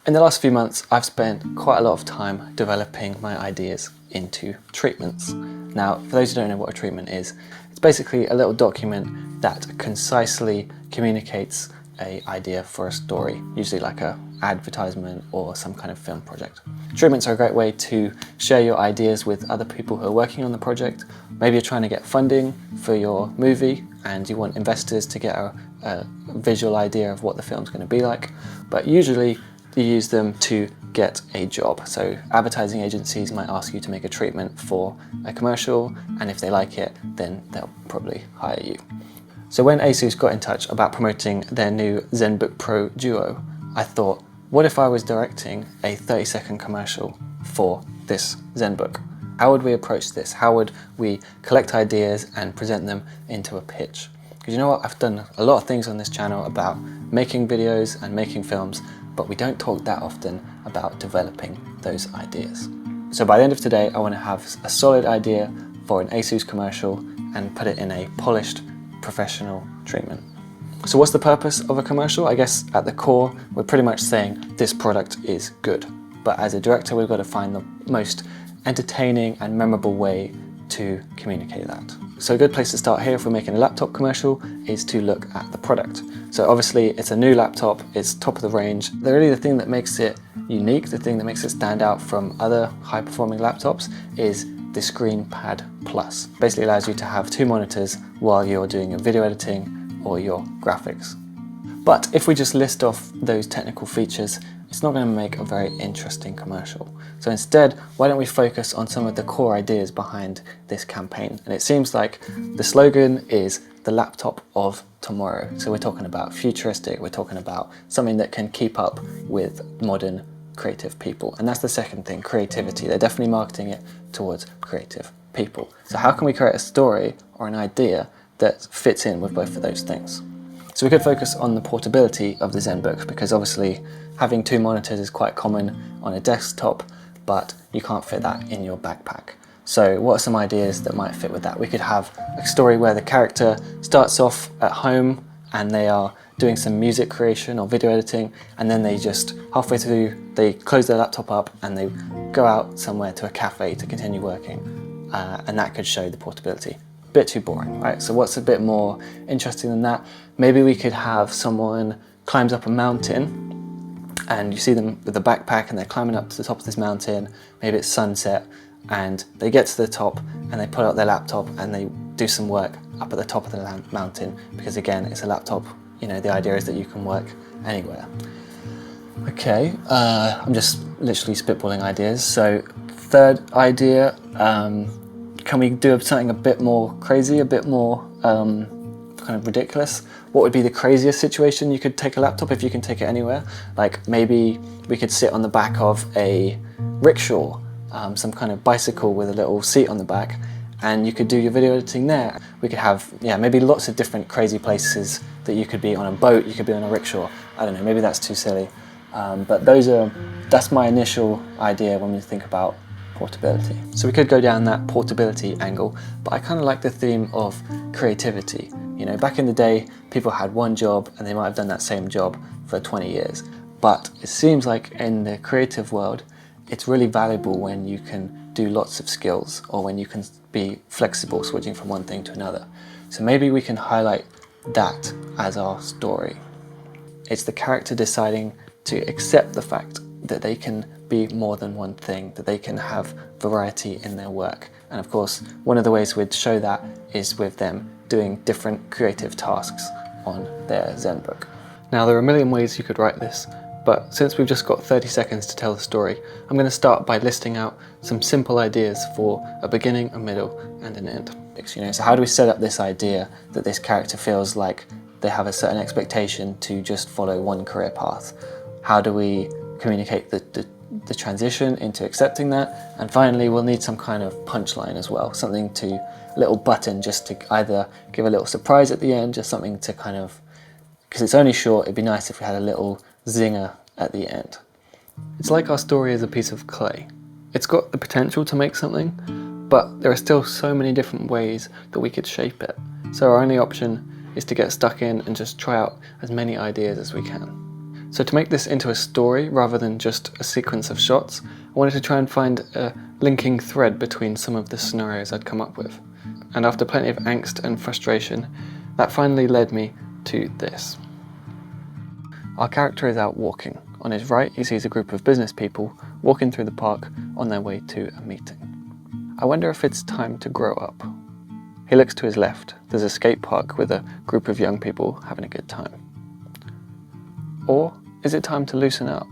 In the last few months, I've spent quite a lot of time developing my ideas into treatments. Now, for those who don't know what a treatment is, it's basically a little document that concisely communicates an idea for a story, usually like an advertisement or some kind of film project. Treatments are a great way to share your ideas with other people who are working on the project. Maybe you're trying to get funding for your movie and you want investors to get a visual idea of what the film's going to be like, but usually you use them to get a job. So advertising agencies might ask you to make a treatment for a commercial, and if they like it, then they'll probably hire you. So when ASUS got in touch about promoting their new ZenBook Pro Duo, I thought, what if I was directing a 30-second commercial for this ZenBook? How would we approach this? How would we collect ideas and present them into a pitch? Because you know what, I've done a lot of things on this channel about making videos and making films, but we don't talk that often about developing those ideas. So by the end of today, I want to have a solid idea for an ASUS commercial and put it in a polished, professional treatment. So what's the purpose of a commercial? I guess at the core, we're pretty much saying this product is good. But as a director, we've got to find the most entertaining and memorable way to communicate that. So a good place to start here if we're making a laptop commercial is to look at the product. So obviously it's a new laptop, it's top of the range. Really the thing that makes it unique, the thing that makes it stand out from other high performing laptops is the ScreenPad Plus. Basically allows you to have two monitors while you're doing your video editing or your graphics. But if we just list off those technical features, it's not going to make a very interesting commercial. So instead, why don't we focus on some of the core ideas behind this campaign? And it seems like the slogan is the laptop of tomorrow. So we're talking about futuristic, we're talking about something that can keep up with modern creative people. And that's the second thing, creativity. They're definitely marketing it towards creative people. So how can we create a story or an idea that fits in with both of those things? So we could focus on the portability of the ZenBook, because obviously having two monitors is quite common on a desktop, but you can't fit that in your backpack. So what are some ideas that might fit with that? We could have a story where the character starts off at home and they are doing some music creation or video editing, and then they just halfway through, they close their laptop up and they go out somewhere to a cafe to continue working. And that could show the portability. Bit too boring, right? So what's a bit more interesting than that? Maybe we could have someone climbs up a mountain and you see them with a backpack and they're climbing up to the top of this mountain. Maybe it's sunset and they get to the top and they pull out their laptop and they do some work up at the top of the mountain, because again, it's a laptop. You know, the idea is that you can work anywhere. Okay, I'm just literally spitballing ideas. So third idea, can we do something a bit more crazy, a bit more kind of ridiculous? What would be the craziest situation you could take a laptop if you can take it anywhere? Like maybe we could sit on the back of a rickshaw, some kind of bicycle with a little seat on the back, and you could do your video editing there. We could have, maybe lots of different crazy places that you could be on a boat, you could be on a rickshaw. I don't know, maybe that's too silly. But that's my initial idea when we think about portability. So we could go down that portability angle, but I kind of like the theme of creativity. You know, back in the day, people had one job and they might have done that same job for 20 years. But it seems like in the creative world, it's really valuable when you can do lots of skills, or when you can be flexible, switching from one thing to another. So maybe we can highlight that as our story. It's the character deciding to accept the fact that they can be more than one thing, that they can have variety in their work. And of course, one of the ways we'd show that is with them doing different creative tasks on their ZenBook. Now, there are a million ways you could write this, but since we've just got 30 seconds to tell the story, I'm going to start by listing out some simple ideas for a beginning, a middle, and an end. So how do we set up this idea that this character feels like they have a certain expectation to just follow one career path? How do we communicate the transition into accepting that? And finally, we'll need some kind of punchline as well, something to, a little button just to either give a little surprise at the end, just something to kind of, because it's only short, it'd be nice if we had a little zinger at the end. It's like our story is a piece of clay. It's got the potential to make something, but there are still so many different ways that we could shape it. So our only option is to get stuck in and just try out as many ideas as we can. So to make this into a story rather than just a sequence of shots, I wanted to try and find a linking thread between some of the scenarios I'd come up with. And after plenty of angst and frustration, that finally led me to this. Our character is out walking. On his right, he sees a group of business people walking through the park on their way to a meeting. I wonder if it's time to grow up. He looks to his left. There's a skate park with a group of young people having a good time. Or is it time to loosen up?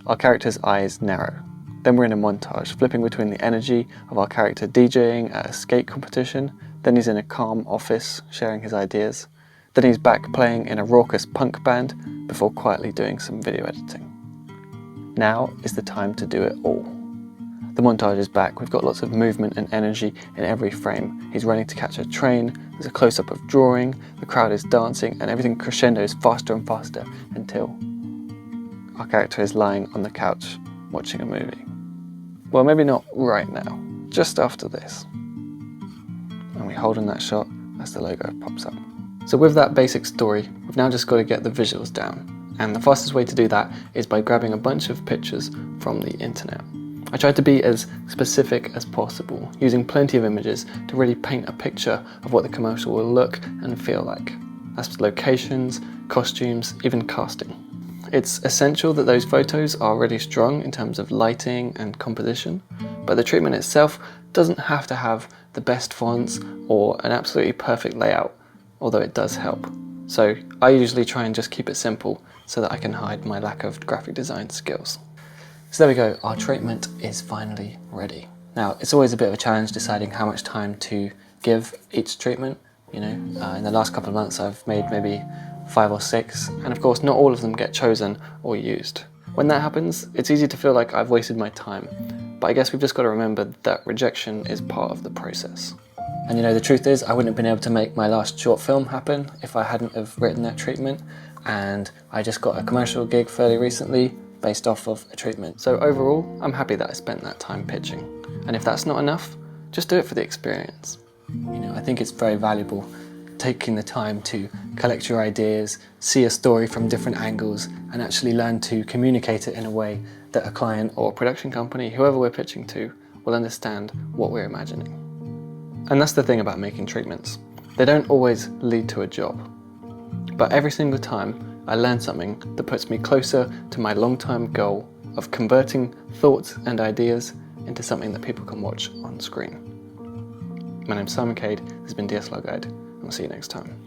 Our character's eyes narrow. Then we're in a montage, flipping between the energy of our character DJing at a skate competition, then he's in a calm office sharing his ideas, then he's back playing in a raucous punk band before quietly doing some video editing. Now is the time to do it all. The montage is back, we've got lots of movement and energy in every frame. He's running to catch a train, there's a close-up of drawing, the crowd is dancing, and everything crescendos faster and faster until our character is lying on the couch watching a movie. Well, maybe not right now, just after this. And we hold in that shot as the logo pops up. So with that basic story, we've now just got to get the visuals down. And the fastest way to do that is by grabbing a bunch of pictures from the internet. I tried to be as specific as possible, using plenty of images to really paint a picture of what the commercial will look and feel like. That's locations, costumes, even casting. It's essential that those photos are really strong in terms of lighting and composition, but the treatment itself doesn't have to have the best fonts or an absolutely perfect layout, although it does help. So I usually try and just keep it simple so that I can hide my lack of graphic design skills. So there we go, our treatment is finally ready. Now, it's always a bit of a challenge deciding how much time to give each treatment. In the last couple of months I've made maybe 5 or 6, and of course not all of them get chosen or used. When that happens, it's easy to feel like I've wasted my time, but I guess we've just got to remember that rejection is part of the process. And the truth is, I wouldn't have been able to make my last short film happen if I hadn't have written that treatment, and I just got a commercial gig fairly recently based off of a treatment. So overall, I'm happy that I spent that time pitching. And if that's not enough, just do it for the experience. I think it's very valuable taking the time to collect your ideas, see a story from different angles, and actually learn to communicate it in a way that a client or production company, whoever we're pitching to, will understand what we're imagining. And that's the thing about making treatments. They don't always lead to a job. But every single time, I learn something that puts me closer to my long-term goal of converting thoughts and ideas into something that people can watch on screen. My name's Cade, this has been DSLRguide, and I'll see you next time.